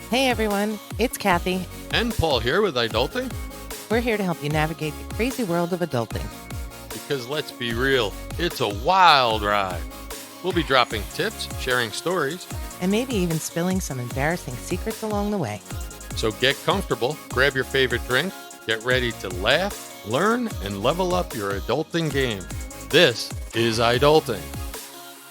Hey everyone, it's Kathy. And Paul here with iDulting. We're here to help you navigate the crazy world of adulting. Because let's be real, it's a wild ride. We'll be dropping tips, sharing stories, And maybe even spilling some embarrassing secrets along the way. so get comfortable, grab your favorite drink, get ready to laugh, learn, and level up your adulting game. This is iDulting.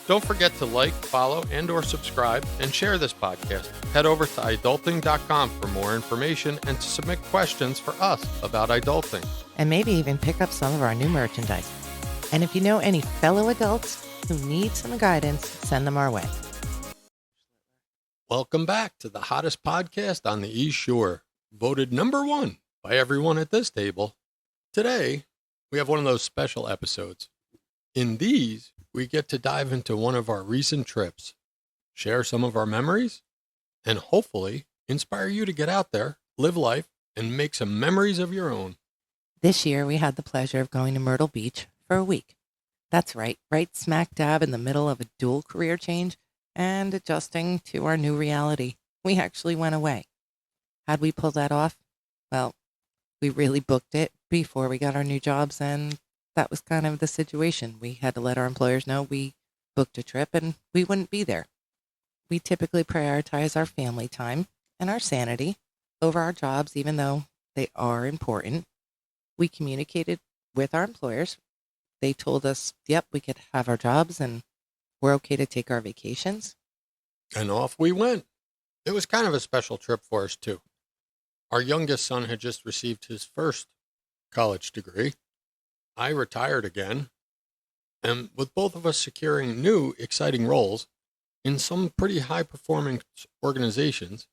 Don't forget to like, follow, and or subscribe, and share this podcast. Head over to iDulting.com for more information and to submit questions for us about iDulting. And maybe even pick up some of our new merchandise. And if you know any fellow adults who need some guidance, send them our way. Welcome back to the hottest podcast on the East Shore, voted number one by everyone at this table. Today, we have one of those special episodes. In these, we get to dive into one of our recent trips, share some of our memories, and hopefully inspire you to get out there, live life, and make some memories of your own. This year, we had the pleasure of going to Myrtle Beach for a week. That's right smack dab in the middle of a dual career change and adjusting to our new reality. We actually went away. How'd we pull that off? Well, we really booked it before we got our new jobs, and that was kind of the situation. We had to let our employers know we booked a trip and we wouldn't be there. We typically prioritize our family time and our sanity over our jobs, even though they are important. We communicated with our employers. They told us, yep, we could have our jobs and we're okay to take our vacations. And off we went. It was kind of a special trip for us, too. Our youngest son had just received his first college degree. I retired again. And with both of us securing new, exciting roles in some pretty high-performing organizations,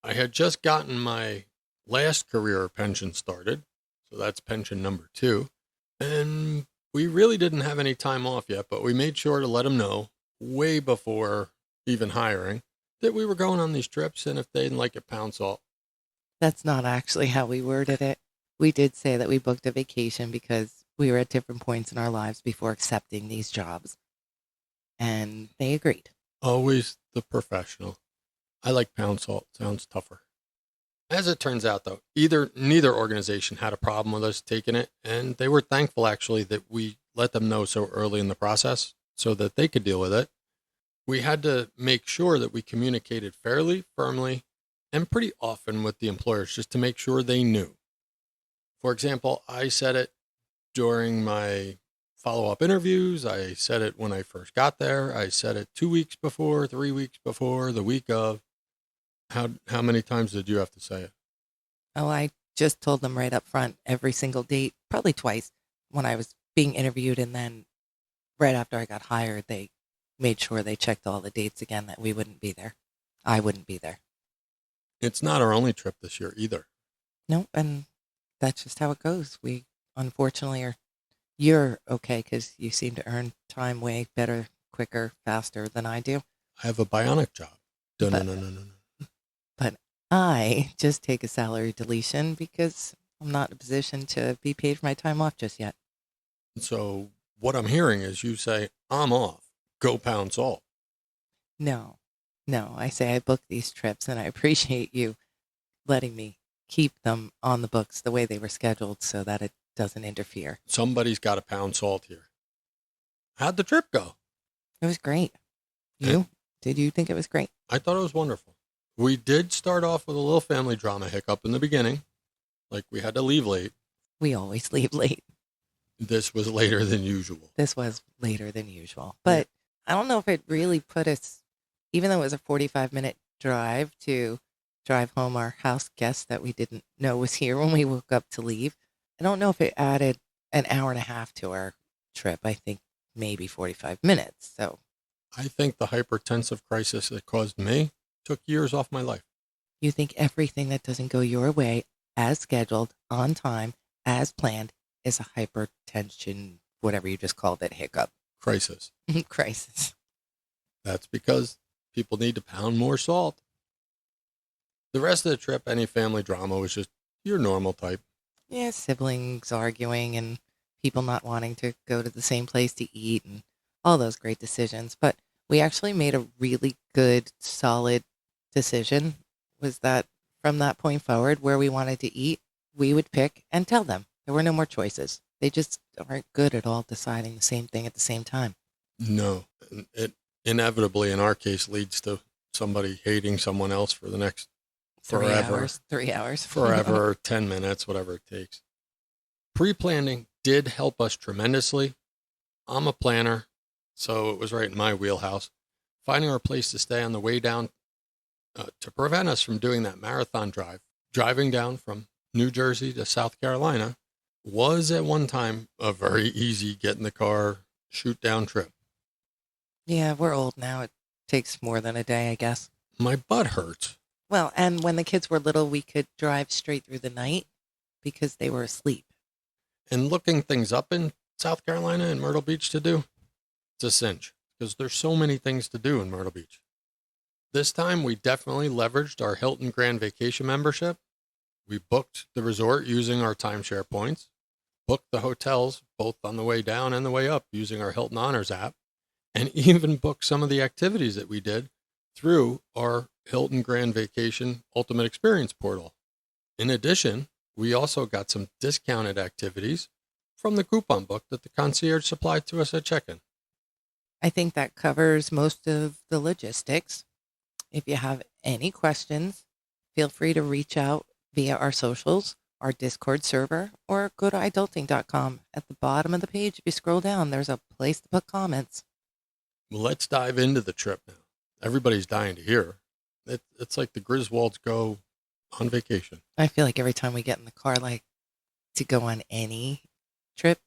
I had just gotten my last career pension started. So that's pension number 2. And we really didn't have any time off yet, but we made sure to let them know way before even hiring that we were going on these trips, and if they didn't like it, pound salt. That's not actually how we worded it. We did say that we booked a vacation because we were at different points in our lives before accepting these jobs. And they agreed. Always the professional. I like pound salt. Sounds tougher. As it turns out, though, neither organization had a problem with us taking it, and they were thankful, actually, that we let them know so early in the process so that they could deal with it. We had to make sure that we communicated fairly, firmly, and pretty often with the employers just to make sure they knew. For example, I said it during my follow-up interviews. I said it when I first got there. I said it 2 weeks before, 3 weeks before, the week of. How many times did you have to say it? Oh, I just told them right up front every single date, probably twice, when I was being interviewed. And then right after I got hired, they made sure they checked all the dates again that we wouldn't be there. I wouldn't be there. It's not our only trip this year either. No, and that's just how it goes. We unfortunately are. You're okay because you seem to earn time way better, quicker, faster than I do. I have a bionic job. No. But I just take a salary deletion because I'm not in a position to be paid for my time off just yet. So what I'm hearing is you say, I'm off. Go pound salt. No, I say I booked these trips and I appreciate you letting me keep them on the books the way they were scheduled so that it doesn't interfere. Somebody's got to pound salt here. How'd the trip go? It was great. You? Did you think it was great? I thought it was wonderful. We did start off with a little family drama hiccup in the beginning. Like we had to leave late. We always leave late. This was later than usual. This was later than usual. But I don't know if it really put us, even though it was a 45-minute drive to drive home our house guest that we didn't know was here when we woke up to leave. I don't know if it added an hour and a half to our trip. I think maybe 45 minutes. So I think the hypertensive crisis that caused me took years off my life. You think everything that doesn't go your way as scheduled, on time, as planned, is a hypertension, whatever you just called it, hiccup. Crisis. Crisis. That's because people need to pound more salt. The rest of the trip, any family drama was just your normal type. Yeah, siblings arguing and people not wanting to go to the same place to eat and all those great decisions. But we actually made a really good, solid decision was that from that point forward, where we wanted to eat, we would pick and tell them. There were no more choices. They just aren't good at all deciding the same thing at the same time. No, it inevitably, in our case, leads to somebody hating someone else for the next 3 hours, forever, 3 hours. forever, 10 minutes, whatever it takes. Pre-planning did help us tremendously. I'm a planner, so it was right in my wheelhouse. Finding our place to stay on the way down to prevent us from doing that marathon drive, driving down from New Jersey to South Carolina, was at one time a very easy get in the car, shoot down trip. Yeah, we're old now. It takes more than a day, I guess. My butt hurts. Well, and when the kids were little, we could drive straight through the night because they were asleep. And looking things up in South Carolina and Myrtle Beach to do, it's a cinch because there's so many things to do in Myrtle Beach. This time, we definitely leveraged our Hilton Grand Vacation membership. We booked the resort using our timeshare points, booked the hotels both on the way down and the way up using our Hilton Honors app, and even booked some of the activities that we did through our Hilton Grand Vacation Ultimate Experience portal. In addition, we also got some discounted activities from the coupon book that the concierge supplied to us at check-in. I think that covers most of the logistics. If you have any questions, feel free to reach out via our socials, our Discord server, or go to iDulting.com. At the bottom of the page, if you scroll down, there's a place to put comments. Well, let's dive into the trip now. Everybody's dying to hear. It's like the Griswolds go on vacation. I feel like every time we get in the car, like to go on any trip,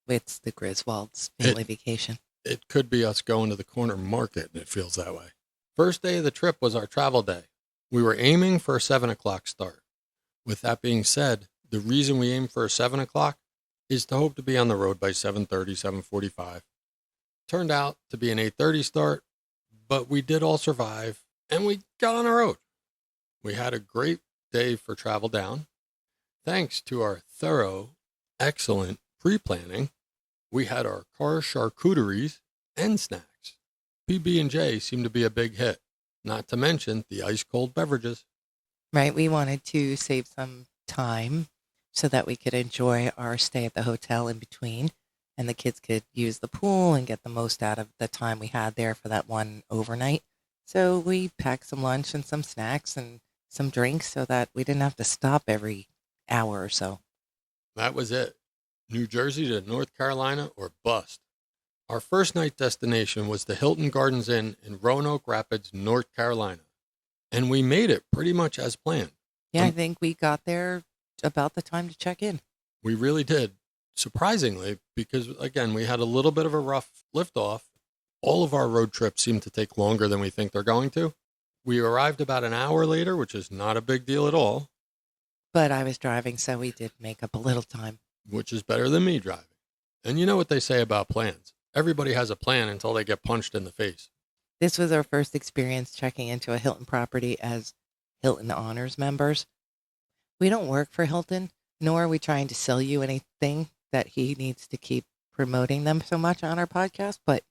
it's the Griswolds family vacation. It could be us going to the corner market, and it feels that way. First day of the trip was our travel day. We were aiming for a 7 o'clock start. With that being said, the reason we aim for a 7 o'clock is to hope to be on the road by 7:30, 7:45. Turned out to be an 8:30 start, but we did all survive, and we got on the road. We had a great day for travel down. Thanks to our thorough, excellent pre-planning, we had our car charcuteries and snacks. PB&J seemed to be a big hit, not to mention the ice-cold beverages. Right. We wanted to save some time so that we could enjoy our stay at the hotel in between, and the kids could use the pool and get the most out of the time we had there for that one overnight. So we packed some lunch and some snacks and some drinks so that we didn't have to stop every hour or so. That was it. New Jersey to North Carolina or bust. Our first night destination was the Hilton Gardens Inn in Roanoke Rapids, North Carolina. And we made it pretty much as planned. Yeah, I think we got there about the time to check in. We really did. Surprisingly, because again, we had a little bit of a rough liftoff. All of our road trips seem to take longer than we think they're going to. We arrived about an hour later, which is not a big deal at all. But I was driving, so we did make up a little time. Which is better than me driving. And you know what they say about plans. Everybody has a plan until they get punched in the face. This was our first experience checking into a Hilton property as Hilton Honors members. We don't work for Hilton, nor are we trying to sell you anything that he needs to keep promoting them so much on our podcast, but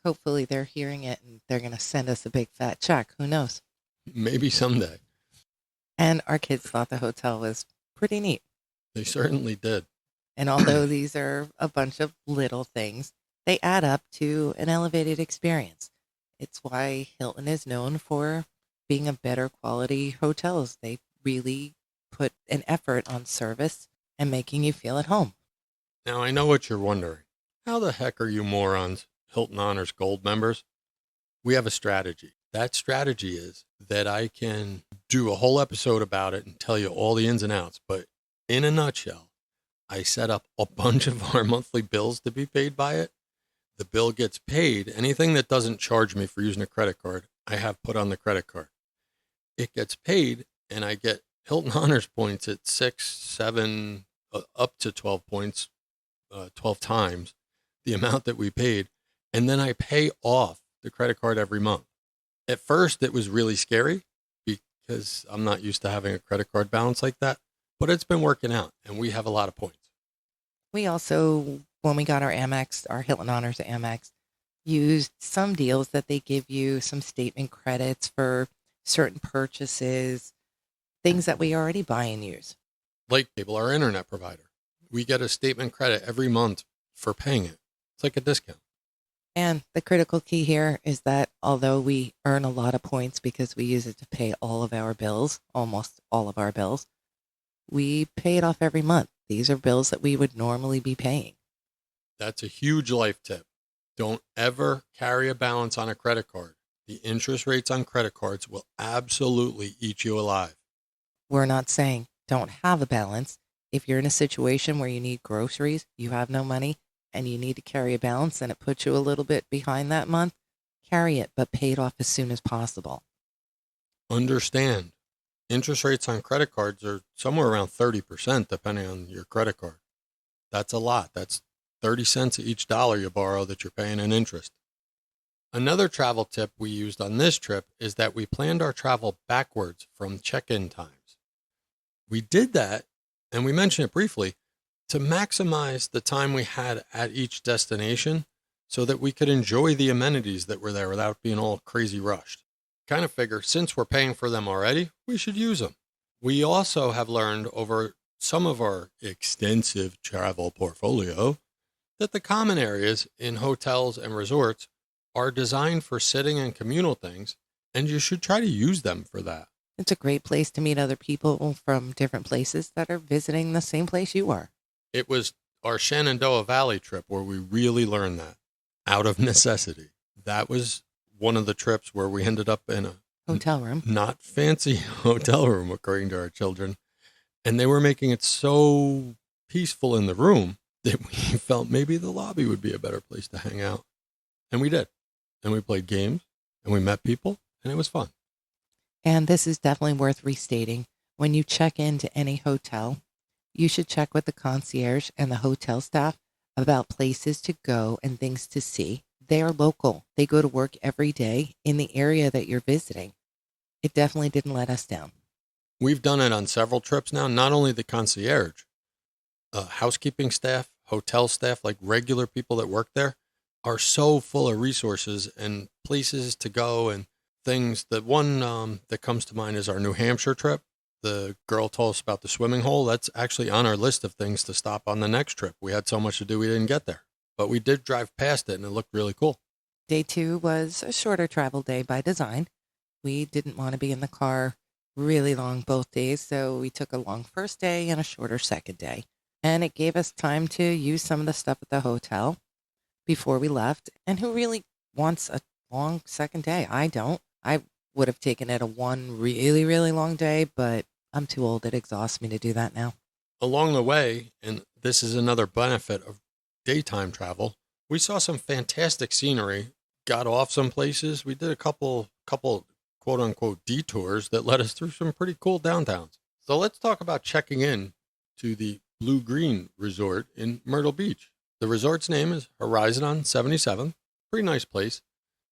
hopefully they're hearing it and they're going to send us a big fat check. Who knows? Maybe someday. And our kids thought the hotel was pretty neat. They certainly did. And although these are a bunch of little things, they add up to an elevated experience. It's why Hilton is known for being a better quality hotels. They really put an effort on service and making you feel at home. Now, I know what you're wondering. How the heck are you morons, Hilton Honors Gold members? We have a strategy. That strategy is that I can do a whole episode about it and tell you all the ins and outs. But in a nutshell, I set up a bunch of our monthly bills to be paid by it. The bill gets paid. Anything that doesn't charge me for using a credit card, I have put on the credit card. It gets paid, and I get Hilton Honors points at 6, 7, up to 12 points, 12 times the amount that we paid. And then I pay off the credit card every month. At first, it was really scary because I'm not used to having a credit card balance like that, but it's been working out, and we have a lot of points. We also, when we got our Amex, our Hilton Honors Amex, used some deals that they give you some statement credits for certain purchases things that we already buy and use. Like cable, our internet provider. We get a statement credit every month for paying it. It's like a discount. And the critical key here is that although we earn a lot of points because we use it to pay all of our bills, almost all of our bills, we pay it off every month. These are bills that we would normally be paying. That's a huge life tip. Don't ever carry a balance on a credit card. The interest rates on credit cards will absolutely eat you alive. We're not saying don't have a balance. If you're in a situation where you need groceries, you have no money, and you need to carry a balance and it puts you a little bit behind that month, carry it, but pay it off as soon as possible. Understand, interest rates on credit cards are somewhere around 30% depending on your credit card. That's a lot. That's 30 cents each dollar you borrow that you're paying in interest. Another travel tip we used on this trip is that we planned our travel backwards from check-in times. We did that, and we mentioned it briefly, to maximize the time we had at each destination so that we could enjoy the amenities that were there without being all crazy rushed. Kind of figure, since we're paying for them already, we should use them. We also have learned over some of our extensive travel portfolio that the common areas in hotels and resorts are designed for sitting and communal things, and you should try to use them for that. It's a great place to meet other people from different places that are visiting the same place you are. It was our Shenandoah Valley trip where we really learned that out of necessity. That was one of the trips where we ended up in a Hotel room. not fancy hotel room, according to our children. And they were making it so peaceful in the room that we felt maybe the lobby would be a better place to hang out. And we did. And we played games and we met people and it was fun. And this is definitely worth restating. When you check into any hotel, you should check with the concierge and the hotel staff about places to go and things to see. They are local. They go to work every day in the area that you're visiting. It definitely didn't let us down. We've done it on several trips now, not only the concierge, housekeeping staff, hotel staff, like regular people that work there are so full of resources and places to go and things. The one that comes to mind is our New Hampshire trip. The girl told us about the swimming hole. That's actually on our list of things to stop on the next trip. We had so much to do, we didn't get there. But we did drive past it, and it looked really cool. Day 2 was a shorter travel day by design. We didn't want to be in the car really long both days, so we took a long first day and a shorter second day. And it gave us time to use some of the stuff at the hotel before we left. And who really wants a long second day? I don't. I would have taken it a one really, really long day, but I'm too old. It exhausts me to do that now. Along the way, and this is another benefit of daytime travel, we saw some fantastic scenery, got off some places. We did a couple quote unquote detours that led us through some pretty cool downtowns. So let's talk about checking in to the Blue Green Resort in Myrtle Beach. The resort's name is Horizon on 77th. Pretty nice place.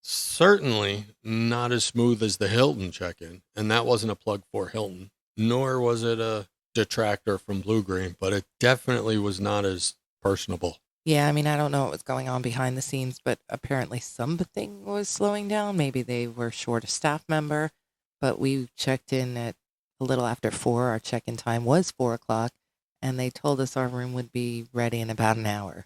Certainly not as smooth as the Hilton check-in, and that wasn't a plug for Hilton, nor was it a detractor from Blue Green, but it definitely was not as personable. Yeah, I mean, I don't know what was going on behind the scenes, but apparently something was slowing down. Maybe they were short a staff member, but we checked in at a little after 4. Our check-in time was 4 o'clock, and they told us our room would be ready in about an hour.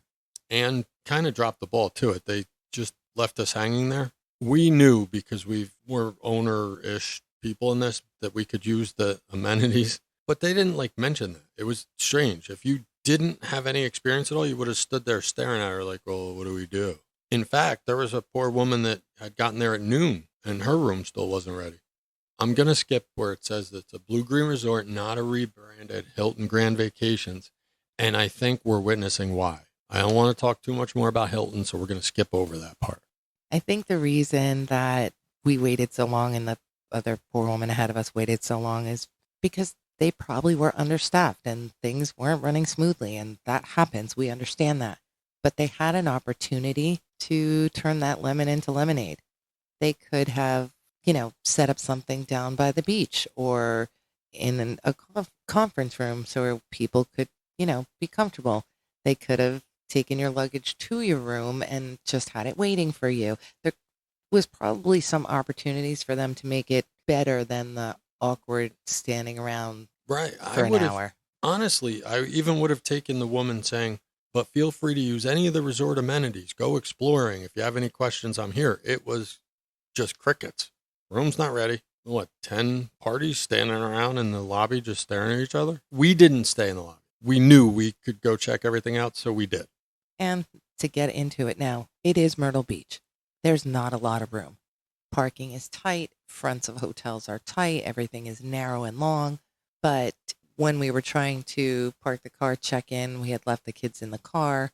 And kind of dropped the ball to it. They just left us hanging there. We knew, because we're owner-ish people in this, that we could use the amenities, but they didn't mention that. It was strange. If you didn't have any experience at all, you would have stood there staring at her like, well, what do we do? In fact, there was a poor woman that had gotten there at noon and her room still wasn't ready. I'm going to skip where it says that it's a Blue Green Resort, not a rebranded Hilton Grand Vacations. And I think we're witnessing why. I don't want to talk too much more about Hilton, so we're going to skip over that part. I think the reason that we waited so long and the other poor woman ahead of us waited so long is because they probably were understaffed and things weren't running smoothly, and that happens. We understand that. But they had an opportunity to turn that lemon into lemonade. They could have, set up something down by the beach or in a conference room so people could, be comfortable. They could have taken your luggage to your room and just had it waiting for you. There was probably some opportunities for them to make it better than the awkward standing around Right. I for an would have, hour. honestly, I even would have taken the woman saying, but feel free to use any of the resort amenities. Go exploring. If you have any questions, I'm here. It was just crickets. Room's not ready. What, 10 parties standing around in the lobby just staring at each other? We didn't stay in the lobby. We knew we could go check everything out, so we did. And to get into it now, it is Myrtle Beach. There's not a lot of room. Parking is tight. Fronts of hotels are tight. Everything is narrow and long. But when we were trying to park the car, check in, we had left the kids in the car,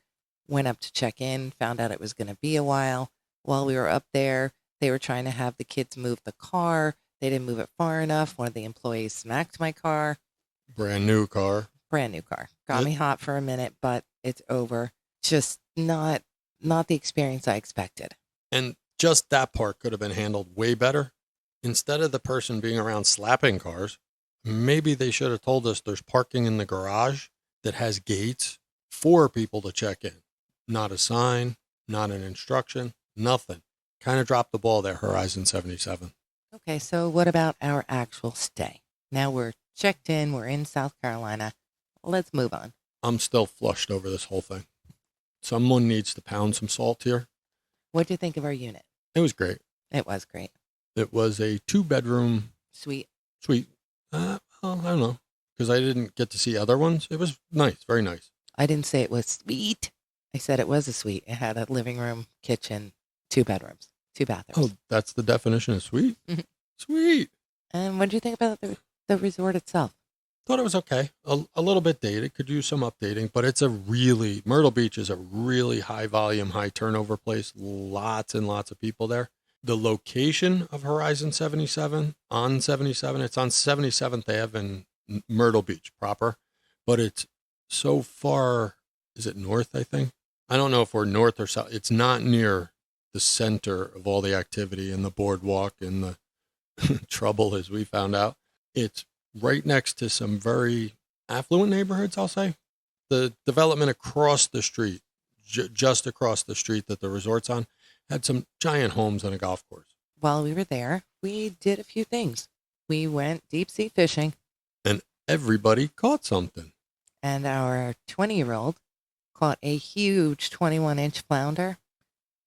went up to check in, found out it was going to be a while. While we were up there, they were trying to have the kids move the car. They didn't move it far enough. One of the employees smacked my car. Brand new car. Brand new car. Got me hot for a minute, but it's over. Just not the experience I expected. And just that part could have been handled way better. Instead of the person being around slapping cars, maybe they should have told us there's parking in the garage that has gates for people to check in. Not a sign, not an instruction, nothing. Kind of dropped the ball there, Horizon 77. Okay, so what about our actual stay? Now we're checked in, we're in South Carolina. Let's move on. I'm still flushed over this whole thing. Someone needs to pound some salt here. What'd you think of our unit? It was great. It was great. It was a 2-bedroom Sweet. suite. Well, I don't know, because I didn't get to see other ones. It was nice, very nice. I didn't say it was sweet. I said it was a suite. It had a living room, kitchen, 2 bedrooms, 2 bathrooms. Oh, that's the definition of sweet? Mhm. Sweet. And what did you think about the resort itself? Thought it was okay. A little bit dated. Could use some updating, but it's Myrtle Beach is a really high volume, high turnover place. Lots and lots of people there. The location of Horizon 77 on 77, it's on 77th Ave in Myrtle Beach proper, but it's so far, is it north, I think? I don't know if we're north or south. It's not near the center of all the activity and the boardwalk and the trouble, as we found out. It's right next to some very affluent neighborhoods, I'll say. The development across the street, just across the street that the resort's on, had some giant homes and a golf course. While we were there, we did a few things. We went deep sea fishing. And everybody caught something. And our 20-year-old caught a huge 21-inch flounder,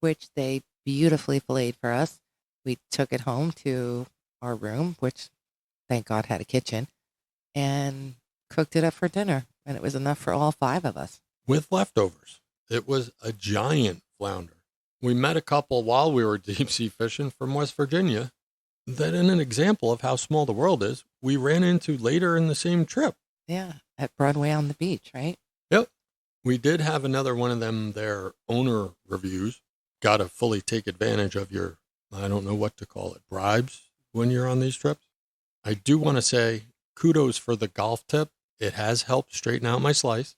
which they beautifully filleted for us. We took it home to our room, which thank God had a kitchen, and cooked it up for dinner. And it was enough for all 5 of us. With leftovers. It was a giant flounder. We met a couple while we were deep sea fishing from West Virginia that, in an example of how small the world is, we ran into later in the same trip. Yeah, at Broadway on the beach, right? Yep. We did have another one of them, their owner reviews. Got to fully take advantage of your, I don't know what to call it, bribes when you're on these trips. I do want to say kudos for the golf tip. It has helped straighten out my slice.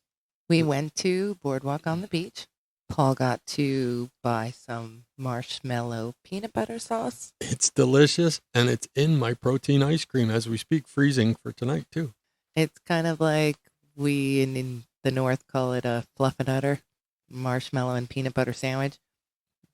We went to Boardwalk on the beach. Paul got to buy some marshmallow peanut butter sauce. It's delicious, and it's in my protein ice cream as we speak, freezing for tonight, too. It's kind of like we in the North call it a fluffernutter, marshmallow and peanut butter sandwich.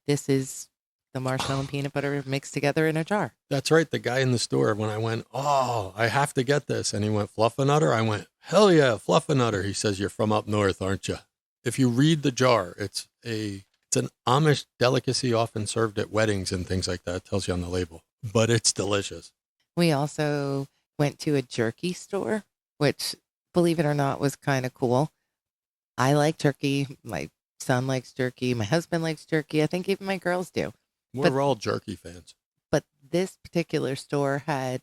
This is the marshmallow and peanut butter mixed together in a jar. That's right. The guy in the store, when I went, oh, I have to get this. And he went, Fluffernutter? I went, hell yeah, Fluffernutter. He says, you're from up north, aren't you? If you read the jar, it's an Amish delicacy often served at weddings and things like that. It tells you on the label. But it's delicious. We also went to a jerky store, which, believe it or not, was kind of cool. I like jerky. My son likes jerky. My husband likes jerky. I think even my girls do. We're all jerky fans. But this particular store had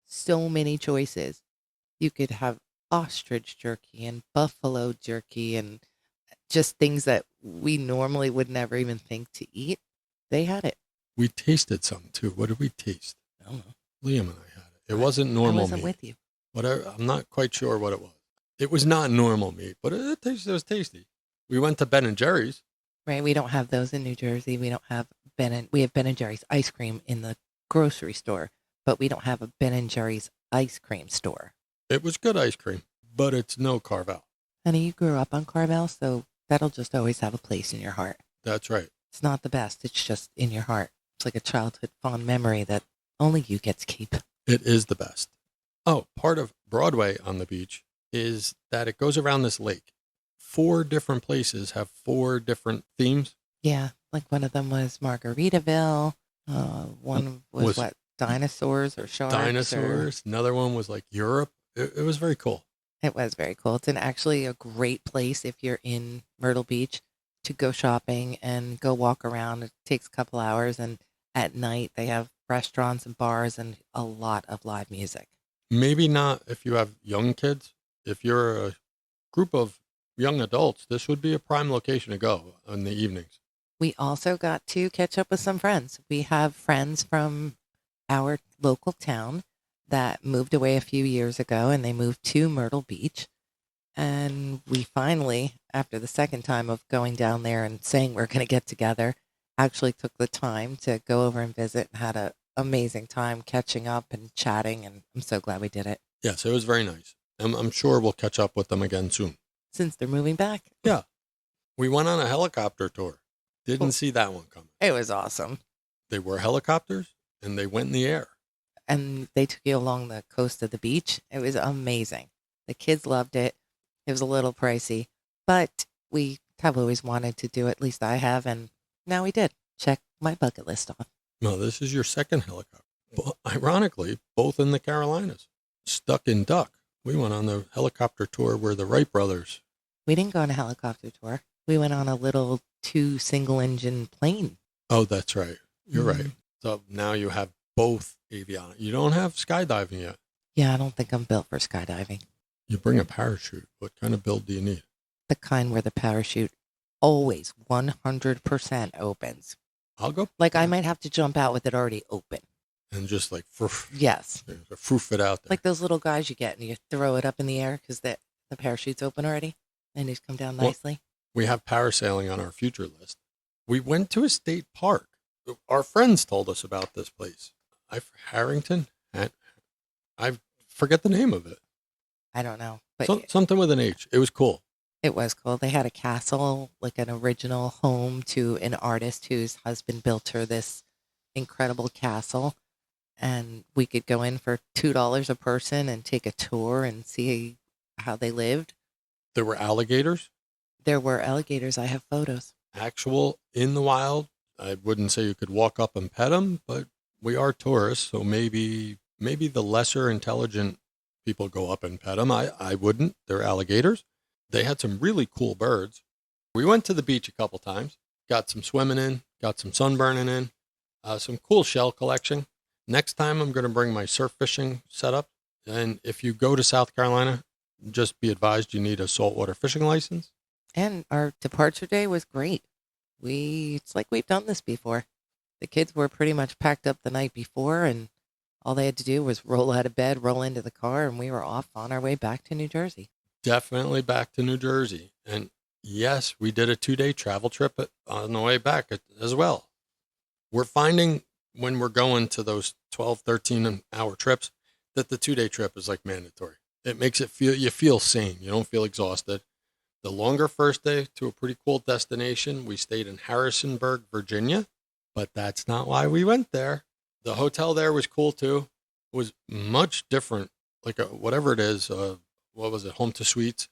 so many choices. You could have ostrich jerky and buffalo jerky and just things that we normally would never even think to eat. They had it. We tasted some too. What did we taste? I don't know. Liam and I had it. It wasn't normal I wasn't meat. with you. Whatever. I'm not quite sure what it was. It was not normal meat, but it was tasty. We went to Ben and Jerry's. Right. We don't have those in New Jersey. We don't have we have Ben and Jerry's ice cream in the grocery store, but we don't have a Ben and Jerry's ice cream store. It was good ice cream, but it's no Carvel. Honey, you grew up on Carvel, so that'll just always have a place in your heart. That's right. It's not the best. It's just in your heart. It's like a childhood fond memory that only you get to keep. It is the best. Oh, part of Broadway on the beach is that it goes around this lake. 4 different places have 4 different themes. Yeah, like one of them was Margaritaville. One was Was what, dinosaurs or sharks or dinosaurs. Another one was like Europe. It was very cool. it was very cool. It's actually a great place if you're in Myrtle Beach to go shopping and go walk around. It takes a couple hours, and at night they have restaurants and bars and a lot of live music. Maybe not if you have young kids. If you're a group of young adults, this would be a prime location to go in the evenings. We also got to catch up with some friends. We have friends from our local town that moved away a few years ago, and they moved to Myrtle Beach. And we finally, after the second time of going down there and saying we're going to get together, actually took the time to go over and visit and had an amazing time catching up and chatting. And I'm so glad we did it Yes, it was very nice. I'm sure we'll catch up with them again soon. since they're moving back. Yeah. We went on a helicopter tour. Didn't see that one coming. It was awesome. They were helicopters and they went in the air. And they took you along the coast of the beach. It was amazing. The kids loved it. It was a little pricey, but we have always wanted to do it. At least I have. And now we did. Check my bucket list off. No, this is your second helicopter. But ironically, both in the Carolinas. Stuck in Duck. We went on the helicopter tour where the Wright brothers. We didn't go on a helicopter tour. We went on a little 2 single engine plane. Oh, that's right. You're right. So now you have both avionics. You don't have skydiving yet. Yeah, I don't think I'm built for skydiving. You bring a parachute. What kind of build do you need? The kind where the parachute always 100% opens. I'll go. Like I might have to jump out with it already open. And just like Yes. froof it out there. Like those little guys you get and you throw it up in the air because the parachute's open already and it's come down nicely. We have parasailing on our future list. We went to a state park. Our friends told us about this place. Harrington? I forget the name of it. I don't know. But Something with an H. It was cool. it was cool. They had a castle, like an original home to an artist whose husband built her this incredible castle. And we could go in for $2 a person and take a tour and see how they lived. There were alligators, There were alligators. I have photos. actual in the wild. I wouldn't say you could walk up and pet them, but we are tourists, so maybe the lesser intelligent people go up and pet them. I wouldn't. They're alligators. They had some really cool birds. We went to the beach a couple times, got some swimming in, got some sunburning in, some cool shell collection. Next time I'm going to bring my surf fishing setup. And if you go to South Carolina, just be advised you need a saltwater fishing license. And our departure day was great. It's like we've done this before. The kids were pretty much packed up the night before, and all they had to do was roll out of bed, roll into the car, and we were off on our way back to New Jersey. Definitely back to New Jersey. And yes, we did a 2-day travel trip on the way back as well. We're finding when we're going to those 12, 13-hour trips that the 2-day trip is like mandatory. It makes you feel sane. You don't feel exhausted. The longer first day to a pretty cool destination, we stayed in Harrisonburg, Virginia, but that's not why we went there. The hotel there was cool too. It was much different, like whatever it is, what was it, Home to Suites.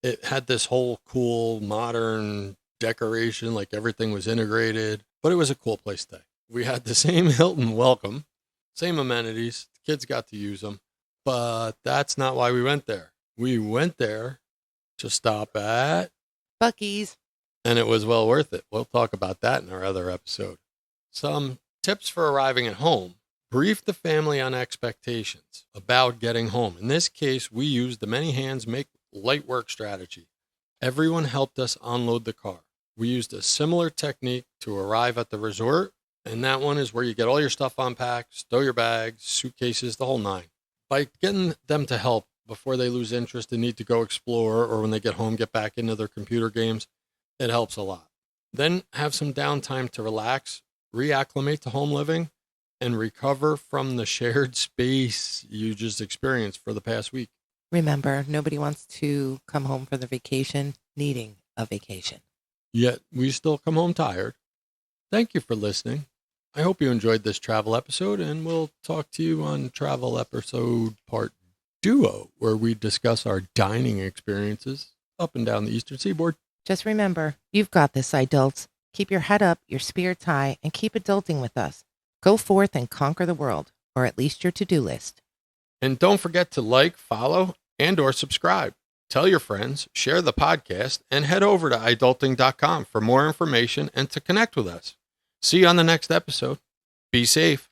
It had this whole cool modern decoration, like everything was integrated, but it was a cool place to stay. We had the same Hilton welcome, same amenities. The kids got to use them, but that's not why we went there. We went there to stop at Buc-ee's. and it was well worth it. We'll talk about that in our other episode. Some tips for arriving at home. Brief the family on expectations about getting home. In this case, we used the many hands make light work strategy. Everyone helped us unload the car. We used a similar technique to arrive at the resort, and that one is where you get all your stuff unpacked, stow your bags, suitcases, the whole nine. By getting them to help before they lose interest and need to go explore, or when they get home, get back into their computer games, it helps a lot. Then have some downtime to relax, reacclimate to home living, and recover from the shared space you just experienced for the past week. Remember, nobody wants to come home for their vacation needing a vacation. Yet we still come home tired. Thank you for listening. I hope you enjoyed this travel episode, and we'll talk to you on travel episode part duo, where we discuss our dining experiences up and down the Eastern Seaboard. Just remember, you've got this, iDults. Keep your head up, your spirits high, and keep adulting with us. Go forth and conquer the world, or at least your to-do list. And don't forget to like, follow, and or subscribe. Tell your friends, share the podcast, and head over to iDulting.com for more information and to connect with us. See you on the next episode. Be safe.